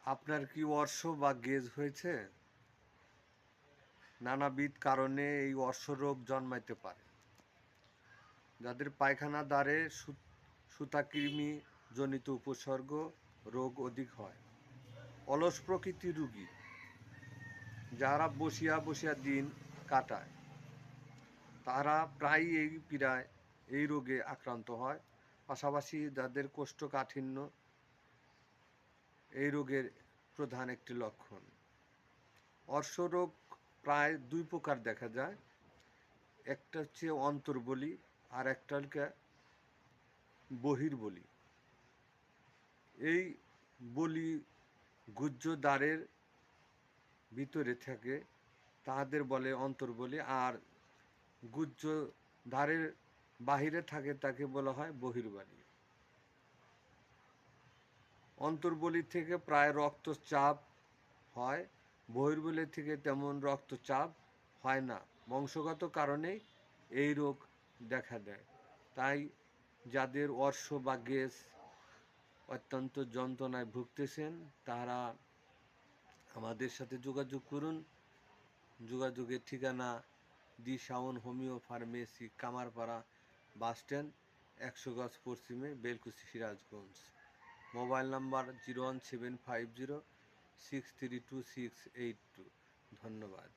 আপনার কি অর্শ বা গেজ হয়েছে? নানাবিধ কারণে এই অর্শরোগ জন্মাইতে পারে। যাদের পায়খানা দ্বারে সুতাকৃমি জনিত উপসর্গ রোগ অধিক হয়। অলস প্রকৃতির রোগী, যারা বসিয়া বসিয়া দিন কাটায়, তারা প্রায়ই এই পীড়ায় এই রোগে আক্রান্ত হয়। পাশাপাশি যাদের কোষ্ঠকাঠিন্য এই রোগের প্রধান একটি লক্ষণ। অর্শরোগ প্রায় দুই প্রকার দেখা যায়। একটা হচ্ছে অন্তর্বলী, আর একটা হচ্ছে বহির্বলী। এই বলি গুহ্য দ্বারের ভিতরে থাকে, তাহাদের বলে অন্তর্বলী, আর গুহ্য দ্বারের বাহিরে থাকে তাকে বলা হয় বহির্বলী। অন্তর্বলী থেকে প্রায় রক্তচাপ হয়, বহির্বলী থেকে তেমন রক্তচাপ হয় না। বংশগত কারণে এই রোগ দেখা দেয়। তাই যাদের অর্শ বা গ্যাস অত্যন্ত যন্ত্রণায় ভুগতেছেন, তারা আমাদের সাথে যোগাযোগ করুন। যোগাযোগের ঠিকানা the Shaon homeo pharmacy, Kamarpara bus stand, 100 গজ পশ্চিমে, বেলকুচি, সিরাজগঞ্জ। Mobile number 01750632682। ধন্যবাদ।